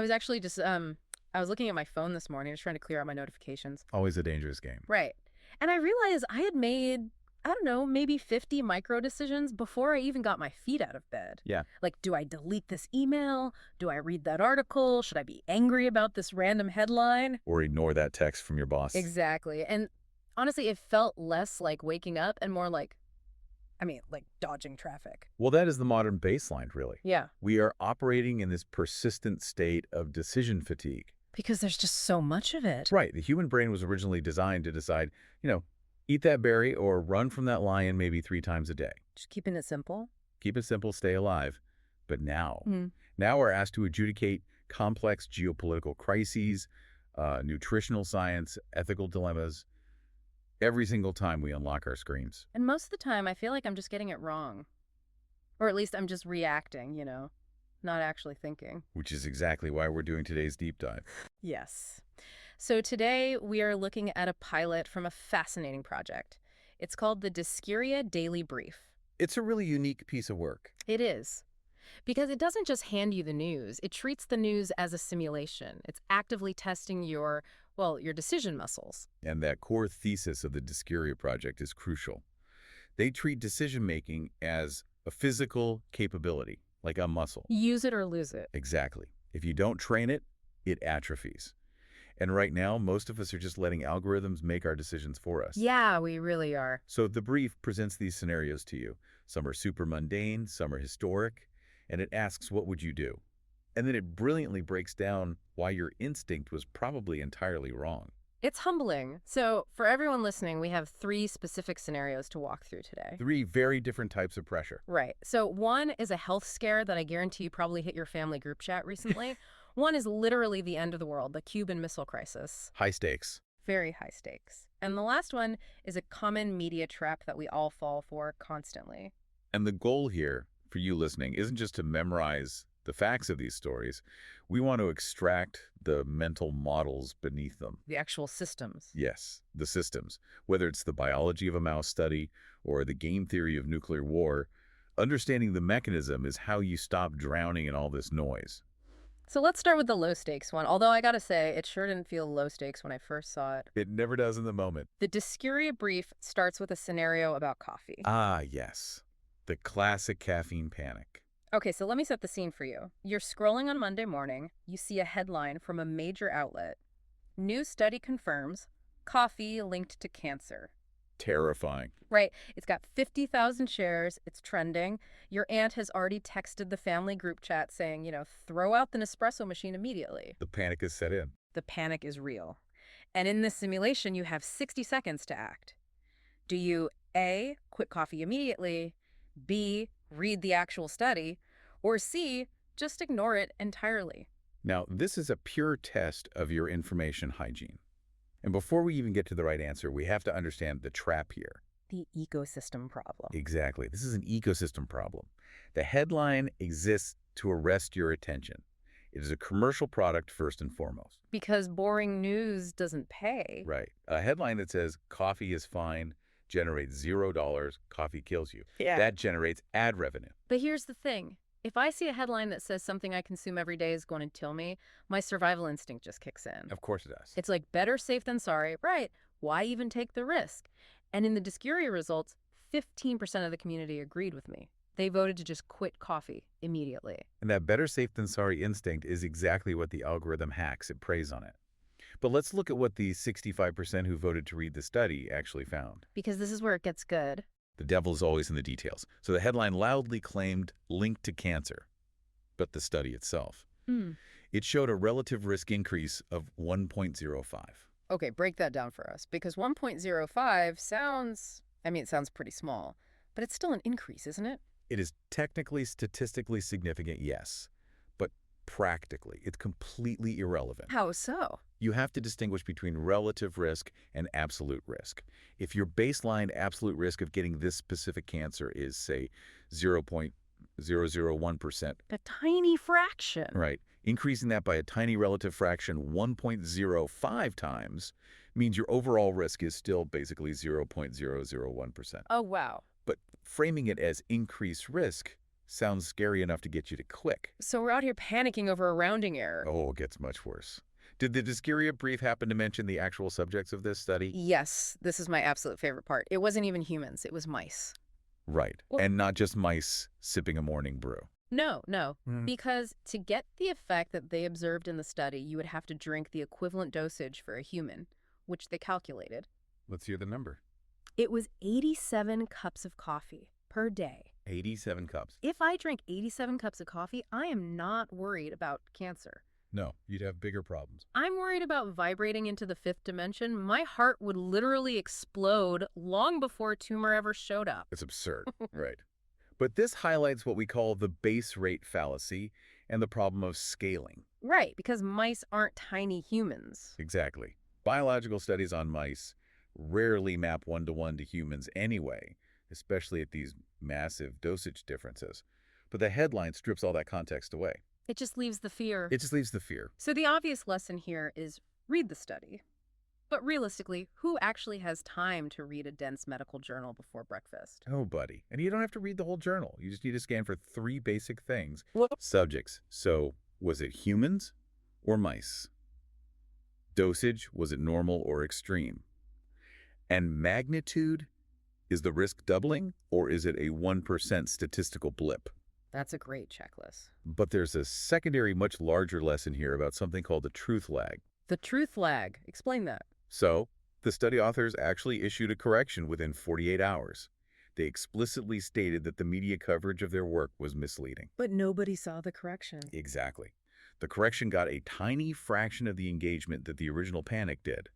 I was actually just I was looking at my phone this morning, just trying to clear out my notifications. Always a dangerous game. Right. And I realized I had made, I don't know, maybe 50 micro decisions before I even got my feet out of bed. Yeah. Like, do I delete this email? Do I read that article? Should I be angry about this random headline? Or ignore that text from your boss. Exactly. And honestly, it felt less like waking up and more like, like dodging traffic. Well, that is the modern baseline, really. Yeah. We are operating in this persistent state of decision fatigue. Because there's just so much of it. Right. The human brain was originally designed to decide, eat that berry or run from that lion maybe 3 times a day. Just keeping it simple. Keep it simple, stay alive. But now Mm. we're asked to adjudicate complex geopolitical crises, nutritional science, ethical dilemmas, every single time we unlock our screens. And most of the time, I feel like I'm just getting it wrong. Or at least I'm just reacting, not actually thinking. Which is exactly why we're doing today's deep dive. Yes. So today we are looking at a pilot from a fascinating project. It's called the Discuria Daily Brief. It's a really unique piece of work. It is. Because it doesn't just hand you the news. It treats the news as a simulation. It's actively testing your decision muscles. And that core thesis of the Discuria project is crucial. They treat decision-making as a physical capability, like a muscle. Use it or lose it. Exactly. If you don't train it, it atrophies. And right now, most of us are just letting algorithms make our decisions for us. Yeah, we really are. So the brief presents these scenarios to you. Some are super mundane, some are historic, and it asks, what would you do? And then it brilliantly breaks down why your instinct was probably entirely wrong. It's humbling. So for everyone listening, we have 3 specific scenarios to walk through today. 3 very different types of pressure. Right. So one is a health scare that I guarantee you probably hit your family group chat recently. One is literally the end of the world, the Cuban Missile Crisis. High stakes. Very high stakes. And the last one is a common media trap that we all fall for constantly. And the goal here, for you listening, isn't just to memorize the facts of these stories. We want to extract the mental models beneath them. The actual systems. Yes, the systems. Whether it's the biology of a mouse study or the game theory of nuclear war, understanding the mechanism is how you stop drowning in all this noise. So let's start with the low stakes one, although I gotta say, it sure didn't feel low stakes when I first saw it. It never does in the moment. The Discuria brief starts with a scenario about coffee. Ah, yes. The classic caffeine panic. Okay, so let me set the scene for you. You're scrolling on Monday morning. You see a headline from a major outlet. New study confirms coffee linked to cancer. Terrifying. Right. It's got 50,000 shares. It's trending. Your aunt has already texted the family group chat saying, throw out the Nespresso machine immediately. The panic is set in. The panic is real. And in this simulation, you have 60 seconds to act. Do you A, quit coffee immediately, B, read the actual study, or C, just ignore it entirely? Now, this is a pure test of your information hygiene. And before we even get to the right answer, we have to understand the trap here. The ecosystem problem. Exactly. This is an ecosystem problem. The headline exists to arrest your attention. It is a commercial product first and foremost. Because boring news doesn't pay. Right. A headline that says coffee is fine generates $0, coffee kills you. Yeah. That generates ad revenue. But here's the thing. If I see a headline that says something I consume every day is going to kill me, my survival instinct just kicks in. Of course it does. It's like better safe than sorry. Right. Why even take the risk? And in the Discuria results, 15% of the community agreed with me. They voted to just quit coffee immediately. And that better safe than sorry instinct is exactly what the algorithm hacks. It preys on it. But let's look at what the 65% who voted to read the study actually found. Because this is where it gets good. The devil is always in the details. So the headline loudly claimed linked to cancer. But the study itself, it showed a relative risk increase of 1.05. Okay, break that down for us. Because 1.05 sounds pretty small. But it's still an increase, isn't it? It is technically, statistically significant, yes. But practically, it's completely irrelevant. How so? You have to distinguish between relative risk and absolute risk. If your baseline absolute risk of getting this specific cancer is, say, 0.001%. A tiny fraction. Right. Increasing that by a tiny relative fraction 1.05 times means your overall risk is still basically 0.001%. Oh, wow. But framing it as increased risk sounds scary enough to get you to click. So we're out here panicking over a rounding error. Oh, it gets much worse. Did the Discuria brief happen to mention the actual subjects of this study? Yes, this is my absolute favorite part. It wasn't even humans, it was mice. Right. Well, And not just mice sipping a morning brew. no. Because to get the effect that they observed in the study, you would have to drink the equivalent dosage for a human, which they calculated. Let's hear the number. It was 87 cups of coffee per day. 87 cups. If I drink 87 cups of coffee, I am not worried about cancer. No, you'd have bigger problems. I'm worried about vibrating into the fifth dimension. My heart would literally explode long before a tumor ever showed up. It's absurd. Right. But this highlights what we call the base rate fallacy and the problem of scaling. Right, because mice aren't tiny humans. Exactly. Biological studies on mice rarely map one-to-one to humans anyway, especially at these massive dosage differences. But the headline strips all that context away. It just leaves the fear. It just leaves the fear. So the obvious lesson here is read the study. But realistically, who actually has time to read a dense medical journal before breakfast? Oh, buddy. And you don't have to read the whole journal. You just need to scan for 3 basic things. Well, Subjects. So, was it humans or mice? Dosage. Was it normal or extreme? And magnitude. Is the risk doubling or is it a 1% statistical blip? that's a great checklist. But there's a secondary, much larger lesson here about something called the truth lag. The truth lag. Explain that. So, the study authors actually issued a correction within 48 hours. They explicitly stated that the media coverage of their work was misleading. But nobody saw the correction. Exactly. The correction got a tiny fraction of the engagement that the original panic did.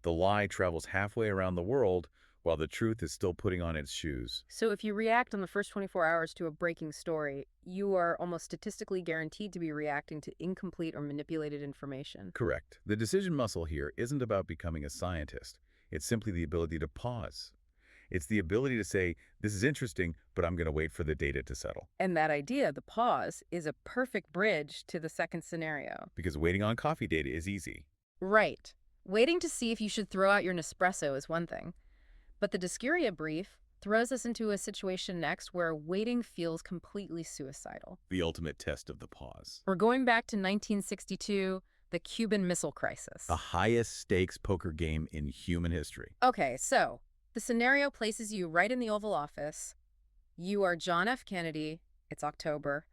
The lie travels halfway around the world while the truth is still putting on its shoes. So if you react in the first 24 hours to a breaking story, you are almost statistically guaranteed to be reacting to incomplete or manipulated information. Correct. The decision muscle here isn't about becoming a scientist. It's simply the ability to pause. It's the ability to say, this is interesting, but I'm going to wait for the data to settle. And that idea, the pause, is a perfect bridge to the second scenario. Because waiting on coffee data is easy. Right. Waiting to see if you should throw out your Nespresso is one thing. But the Discuria brief throws us into a situation next where waiting feels completely suicidal. The ultimate test of the pause. We're going back to 1962, the Cuban Missile Crisis. The highest stakes poker game in human history. Okay, so the scenario places you right in the Oval Office. You are John F. Kennedy. It's October.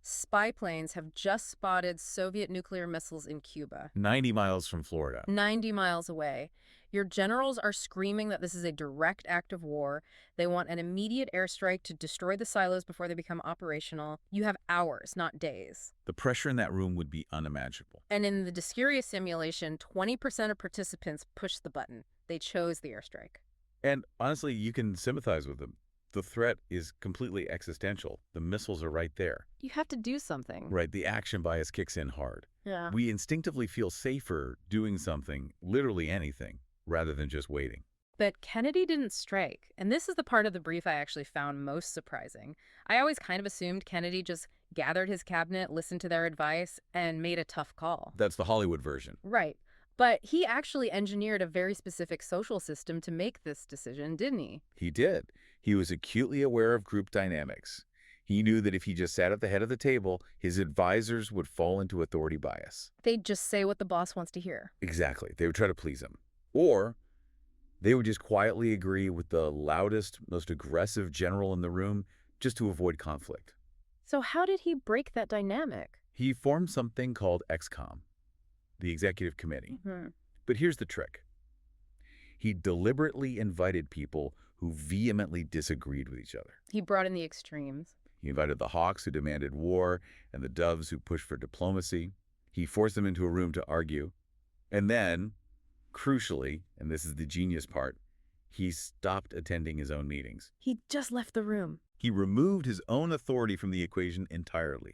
Spy planes have just spotted Soviet nuclear missiles in Cuba, 90 miles from Florida. 90 miles away. Your generals are screaming that this is a direct act of war. They want an immediate airstrike to destroy the silos before they become operational. You have hours, not days. The pressure in that room would be unimaginable. And in the Discuria simulation, 20% of participants pushed the button. They chose the airstrike. And honestly, you can sympathize with them. The threat is completely existential. The missiles are right there. You have to do something. Right, the action bias kicks in hard. Yeah. We instinctively feel safer doing something, literally anything, rather than just waiting. But Kennedy didn't strike. And this is the part of the brief I actually found most surprising. I always kind of assumed Kennedy just gathered his cabinet, listened to their advice, and made a tough call. That's the Hollywood version. Right. But he actually engineered a very specific social system to make this decision, didn't he? He did. He was acutely aware of group dynamics. He knew that if he just sat at the head of the table, his advisors would fall into authority bias. They'd just say what the boss wants to hear. Exactly. They would try to please him. Or they would just quietly agree with the loudest, most aggressive general in the room just to avoid conflict. So how did he break that dynamic? He formed something called XCOM, the executive committee. But here's the trick. He deliberately invited people who vehemently disagreed with each other. He brought in the extremes. He invited the hawks who demanded war and the doves who pushed for diplomacy. He forced them into a room to argue. And then, crucially, and this is the genius part, he stopped attending his own meetings. He just left the room. He removed his own authority from the equation entirely.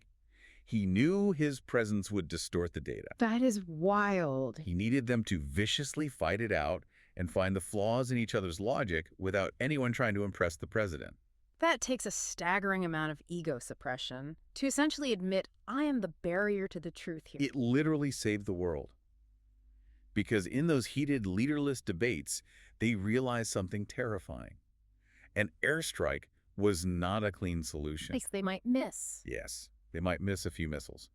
He knew his presence would distort the data. That is wild. He needed them to viciously fight it out and find the flaws in each other's logic without anyone trying to impress the president. That takes a staggering amount of ego suppression to essentially admit, I am the barrier to the truth here. It literally saved the world. Because in those heated leaderless debates, they realized something terrifying. An airstrike was not a clean solution. Because they might miss. Yes, they might miss a few missiles.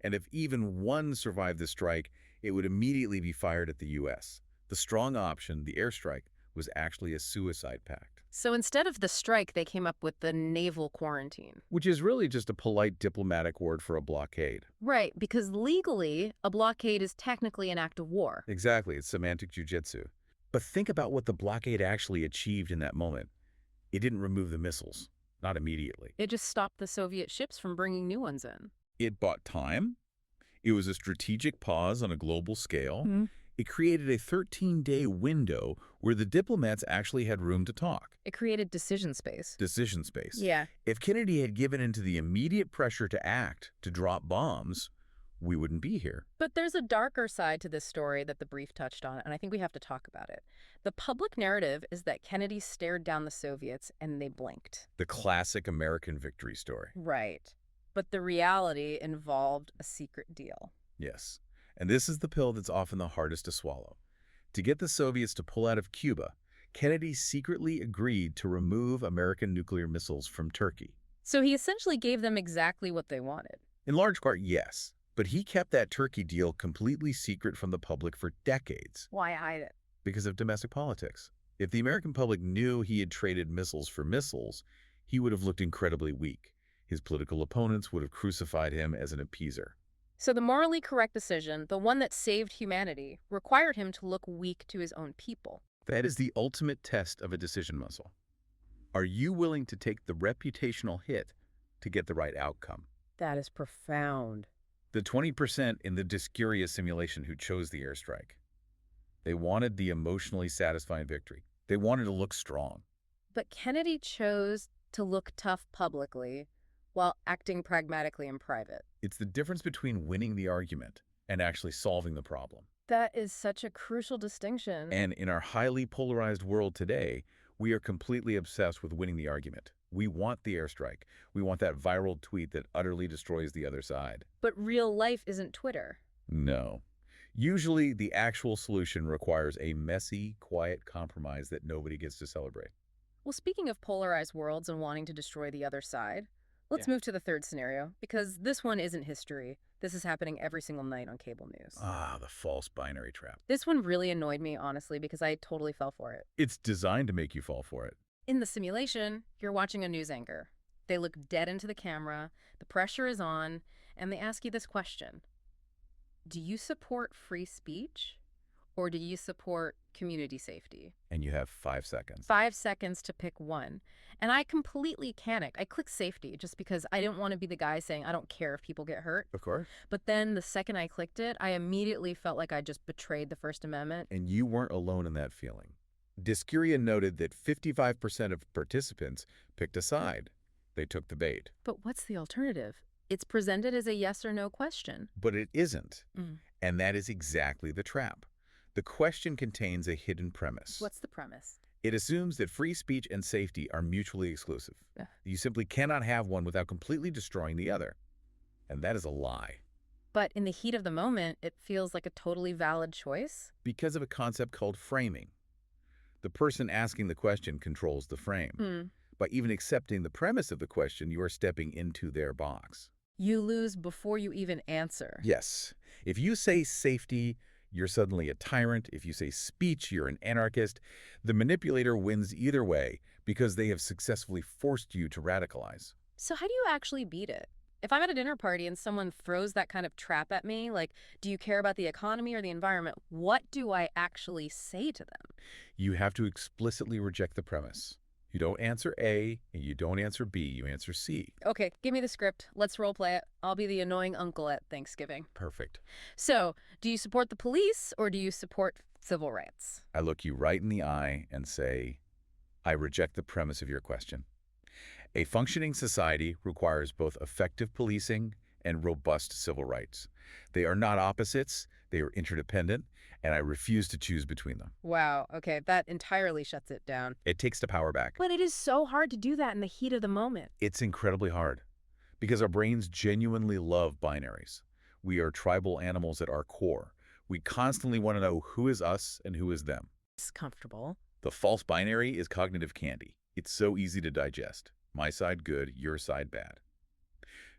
And if even one survived the strike, it would immediately be fired at the U.S. The strong option, the airstrike, was actually a suicide pact. So instead of the strike, they came up with the naval quarantine. Which is really just a polite diplomatic word for a blockade. Right, because legally, a blockade is technically an act of war. Exactly, it's semantic jujitsu. But think about what the blockade actually achieved in that moment. It didn't remove the missiles, not immediately. It just stopped the Soviet ships from bringing new ones in. It bought time. It was a strategic pause on a global scale. Mhm. It created a 13-day window where the diplomats actually had room to talk. It created decision space. Decision space. Yeah. If Kennedy had given in to the immediate pressure to act, to drop bombs, we wouldn't be here. But there's a darker side to this story that the brief touched on, and I think we have to talk about it. The public narrative is that Kennedy stared down the Soviets and they blinked. The classic American victory story. Right. But the reality involved a secret deal. Yes. And this is the pill that's often the hardest to swallow. To get the Soviets to pull out of Cuba, Kennedy secretly agreed to remove American nuclear missiles from Turkey. So he essentially gave them exactly what they wanted. In large part, yes. But he kept that Turkey deal completely secret from the public for decades Why hide it? because of domestic politics. If the American public knew he had traded missiles for missiles, he would have looked incredibly weak. His political opponents would have crucified him as an appeaser. So the morally correct decision, the one that saved humanity, required him to look weak to his own people. That is the ultimate test of a decision muscle. Are you willing to take the reputational hit to get the right outcome? That is profound. The 20% in the Discuria simulation who chose the airstrike. They wanted the emotionally satisfying victory. They wanted to look strong. But Kennedy chose to look tough publicly while acting pragmatically in private. It's the difference between winning the argument and actually solving the problem. That is such a crucial distinction. And in our highly polarized world today, we are completely obsessed with winning the argument. We want the airstrike. We want that viral tweet that utterly destroys the other side. But real life isn't Twitter. No. Usually, the actual solution requires a messy, quiet compromise that nobody gets to celebrate. Well, speaking of polarized worlds and wanting to destroy the other side, let's Yeah. move to the third scenario, because this one isn't history. This is happening every single night on cable news. Ah, the false binary trap. This one really annoyed me, honestly, because I totally fell for it. It's designed to make you fall for it. In the simulation, you're watching a news anchor. They look dead into the camera, the pressure is on, and they ask you this question. Do you support free speech, or do you support community safety? And you have 5 seconds. 5 seconds to pick one. And I completely panicked. I clicked safety just because I didn't want to be the guy saying, I don't care if people get hurt. Of course. But then the second I clicked it, I immediately felt like I just betrayed the First Amendment. And you weren't alone in that feeling. Discuria noted that 55% of participants picked a side. They took the bait. But what's the alternative? It's presented as a yes or no question. But it isn't. Mm. And that is exactly the trap. The question contains a hidden premise. What's the premise? It assumes that free speech and safety are mutually exclusive. Ugh. You simply cannot have one without completely destroying the other. And that is a lie. But in the heat of the moment, it feels like a totally valid choice. Because of a concept called framing. The person asking the question controls the frame. By even accepting the premise of the question, you are stepping into their box. You lose before you even answer. Yes. If you say safety, you're suddenly a tyrant. If you say speech, you're an anarchist. The manipulator wins either way because they have successfully forced you to radicalize. So how do you actually beat it? If I'm at a dinner party and someone throws that kind of trap at me, like, do you care about the economy or the environment? What do I actually say to them? You have to explicitly reject the premise. You don't answer A and you don't answer B, you answer C. Okay, give me the script. Let's role play it. I'll be the annoying uncle at Thanksgiving. Perfect. So, do you support the police or do you support civil rights? I look you right in the eye and say, I reject the premise of your question. A functioning society requires both effective policing and robust civil rights. They are not opposites, they are interdependent, and I refuse to choose between them. Wow, okay, that entirely shuts it down. It takes the power back. But it is so hard to do that in the heat of the moment. It's incredibly hard because our brains genuinely love binaries. We are tribal animals at our core. We constantly want to know who is us and who is them. It's comfortable. The false binary is cognitive candy. It's so easy to digest. My side good, your side bad.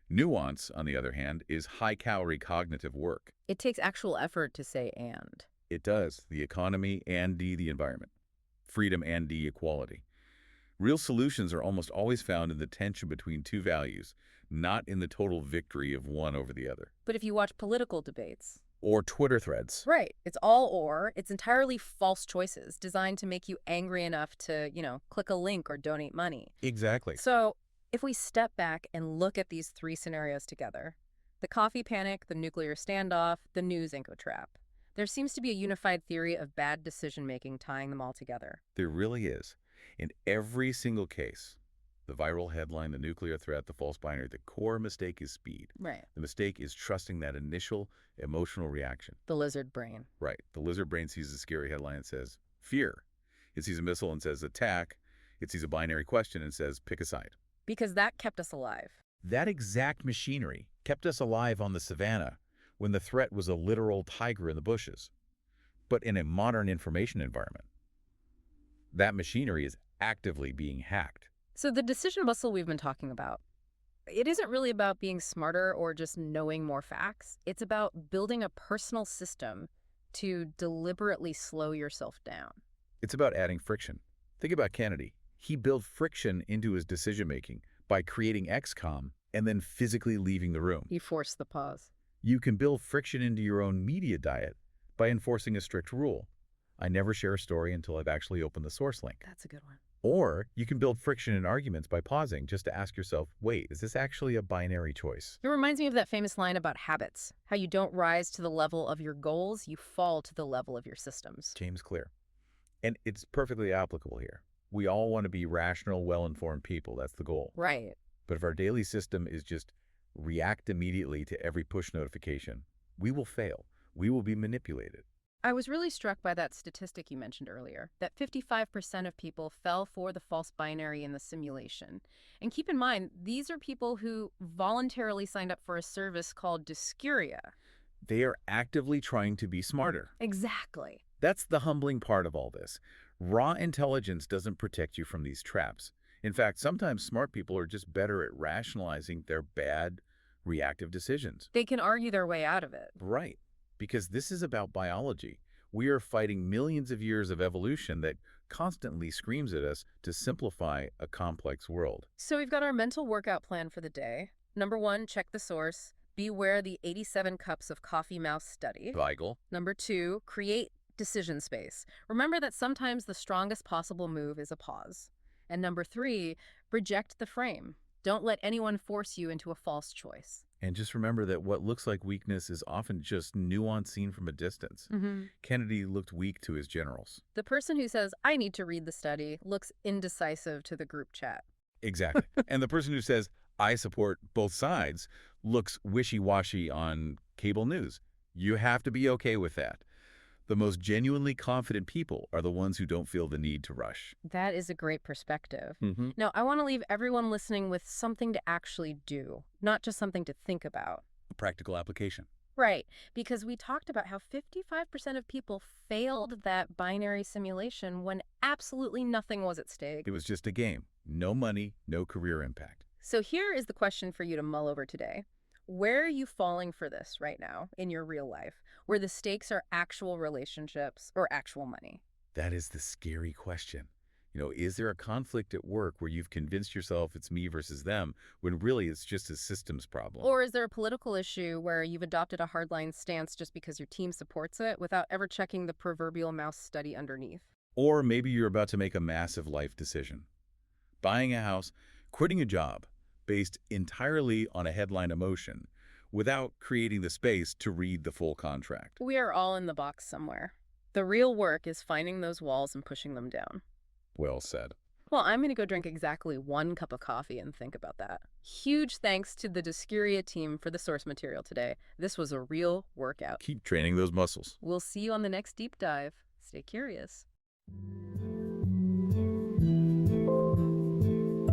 Nuance, on the other hand, is high-calorie cognitive work. It takes actual effort to say and. It does. The economy and the environment. Freedom and equality. Real solutions are almost always found in the tension between two values, not in the total victory of one over the other. But if you watch political debates, Or Twitter threads. right, it's all or. It's entirely false choices designed to make you angry enough to, click a link or donate money. Exactly. So if we step back and look at these three scenarios together, the coffee panic, the nuclear standoff, the news echo trap, there seems to be a unified theory of bad decision-making tying them all together. There really is. In every single case, the viral headline, the nuclear threat, the false binary, the core mistake is speed. Right. The mistake is trusting that initial emotional reaction. The lizard brain. Right. The lizard brain sees a scary headline and says, fear. It sees a missile and says, attack. It sees a binary question and says, pick a side. Because that kept us alive. That exact machinery kept us alive on the savannah when the threat was a literal tiger in the bushes. But in a modern information environment, that machinery is actively being hacked. So the decision bustle we've been talking about, it isn't really about being smarter or just knowing more facts. It's about building a personal system to deliberately slow yourself down. It's about adding friction. Think about Kennedy. He built friction into his decision-making by creating XCOM and then physically leaving the room. You force the pause. You can build friction into your own media diet by enforcing a strict rule. I never share a story until I've actually opened the source link. That's a good one. Or you can build friction in arguments by pausing just to ask yourself, wait, is this actually a binary choice? It reminds me of that famous line about habits, how you don't rise to the level of your goals, you fall to the level of your systems. James Clear. And it's perfectly applicable here. We all want to be rational, well-informed people. That's the goal. Right. But if our daily system is just react immediately to every push notification, we will fail. We will be manipulated. I was really struck by that statistic you mentioned earlier, that 55% of people fell for the false binary in the simulation. And keep in mind, these are people who voluntarily signed up for a service called Discuria. They are actively trying to be smarter. Exactly. That's the humbling part of all this. Raw intelligence doesn't protect you from these traps. In fact, sometimes smart people are just better at rationalizing their bad, reactive decisions. They can argue their way out of it. Right. Because this is about biology. We are fighting millions of years of evolution that constantly screams at us to simplify a complex world. So we've got our mental workout plan for the day. Number 1, check the source. Beware the 87 cups of coffee mouse study. Weigel. Number 2, create decision space. Remember that sometimes the strongest possible move is a pause. And number 3, reject the frame. Don't let anyone force you into a false choice. And just remember that what looks like weakness is often just nuance seen from a distance. Mm-hmm. Kennedy looked weak to his generals. The person who says, I need to read the study, looks indecisive to the group chat. Exactly. And the person who says, I support both sides, looks wishy-washy on cable news. You have to be okay with that. The most genuinely confident people are the ones who don't feel the need to rush. That is a great perspective. Mm-hmm. Now, I want to leave everyone listening with something to actually do, not just something to think about. A practical application. Right, because we talked about how 55% of people failed that binary simulation when absolutely nothing was at stake. It was just a game. No money, no career impact. So here is the question for you to mull over today. Where are you falling for this right now in your real life, where the stakes are actual relationships or actual money? That is the scary question. Is there a conflict at work where you've convinced yourself it's me versus them, when really it's just a systems problem? Or is there a political issue where you've adopted a hardline stance just because your team supports it without ever checking the proverbial mouse study underneath? Or maybe you're about to make a massive life decision. Buying a house, quitting a job, based entirely on a headline emotion, without creating the space to read the full contract. We are all in the box somewhere. The real work is finding those walls and pushing them down. Well said. Well, I'm going to go drink exactly 1 cup of coffee and think about that. Huge thanks to the Discuria team for the source material today. This was a real workout. Keep training those muscles. We'll see you on the next deep dive. Stay curious.